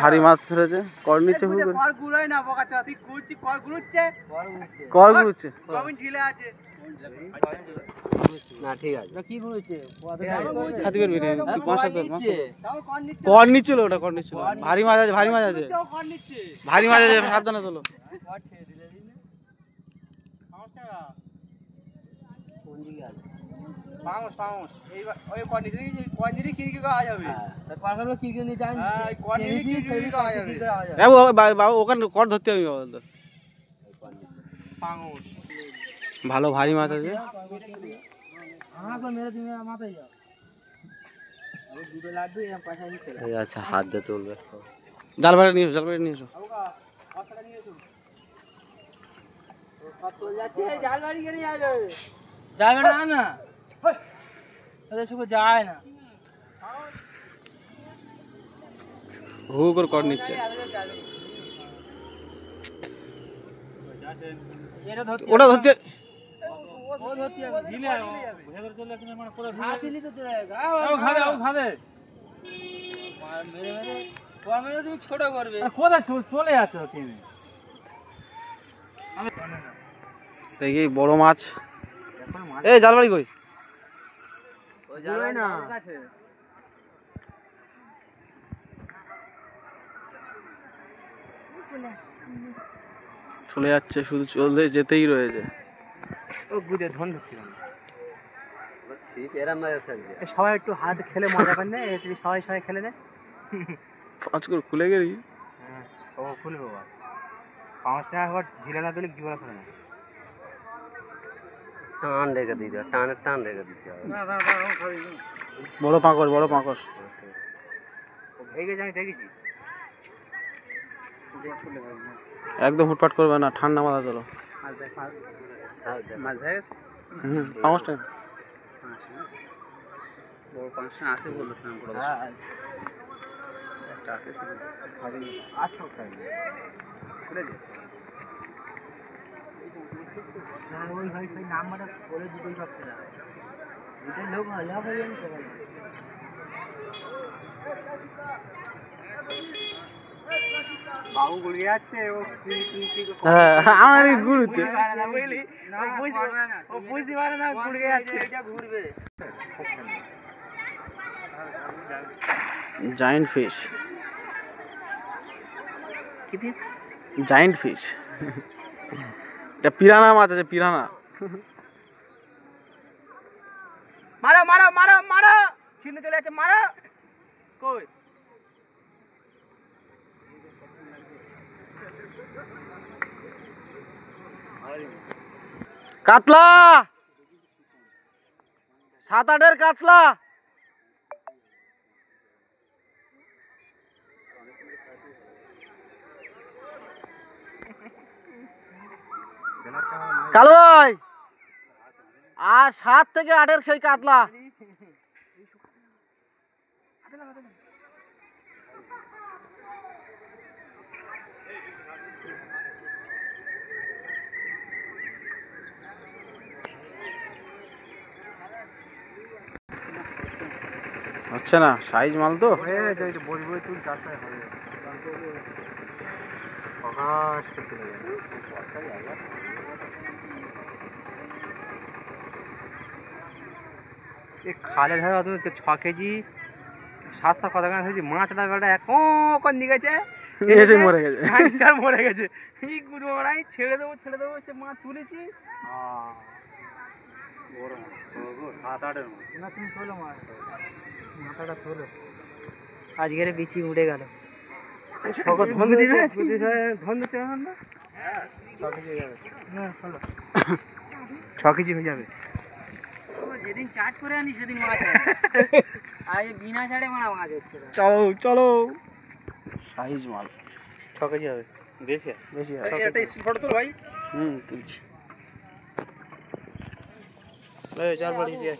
ভারী মাছ ধরেছে। কর নিচ্ছে হুড় করে। কর গুলোই না বকাচা, তুই কুড়ছি কর গুলোচ্ছে, কর গুলোচ্ছে। কমিন ঢিলে আছে না, ঠিক আছে। কি গুলোচ্ছে? খাতি করবি রে, তুই পাঁচটা ধর। কর নিচ্ছিল, ওটা কর নিচ্ছিল। ভারী মাছ আছে, ভারী মাছ আছে, ভারী মাছ আছে, সাবধানে তোলো। ওখানে কর ধরতে হবে। ভালো ভারী মাছ আছে। আচ্ছা, হাত দিয়ে তুলবে। জাল বাড়ি নিয়ে এসো, জাল বাড়ি নিয়ে এসো। হু করে কর নিচ্ছে। ওটা ধরতে ছোট করবে, কোথায় চলে যাচ্ছে দেখি বড় মাছ। এই জালবাড়ি কই? চলে যাচ্ছে, শুধু চলতে যেতেই রয়েছে। সবাই একটু হাত খেলে মজা করেন না, সবাই সবাই খেলে দেয়। পাঁচ করে খুলে গেলি। হ্যাঁ, ও খুলবে বাবা। 5 টাকা আবার ঢিলে না দিলে জীবনে খুলে না। টান রেখে দিতে হবে, টানের টান রেখে দিতে হবে। বড় পাঁকড়, বড় পাঁকড়। ভেঙে যায়, দেখেছি। একদম হুটপাট করবে না, ঠান্ডা মাথা চলো। মাছ ধরে গেছে। পাঁচটা বড় পাঁচটা আছে বললো। একটা আছে, ওই ভাই নাম্বারটা বলে দুটোই পাচ্ছে না। লোক ভালো হয়ে যাবে। বাবু গুড়ে যাচ্ছে, ও আমার ঘুরছে। ও বুঝতে পারে না গুড়ে যাচ্ছে। ঘুরবে। Giant fish. কি ফিশ? Giant fish. এটা পিরানা মাছ আছে, পিরানা। মারো মারো মারো মারো, ছিনে চলে যাচ্ছে, মারো। কই কাতলা, 7-8 কাতলা। কালো ভাই, আর 7 থেকে 8 সেই কাতলা। হচ্ছে না, সাইজ মাল তো। বই তুই চারটায় হবে খালে ধরে 6 কেজি 700 কত গ্রাম হয়েছে মাছটা, বেটা এখন দিকে গেছে, মরে গেছে, মরে গেছে। ছেড়ে দেবো ছেড়ে দেবো, সে মাছ তুলেছি। না তুমি তোলো মাছ, মাথাটা তোলো। আজকের বিচি উড়ে গেল। ধন দিবে, ধন দিচ্ছে না। 6 কেজি হয়ে যাবে। যেদিন চাট করে আনি সেদিন মাছ আর বিনা ছাড়ে মাছ হচ্ছে। চলো চলো, সাইজ মাল। 6 কেজি হবে, বেশি বেশি। একটা ফটো তোল ভাই। তুলছি। 4 বাড়ি দিয়ে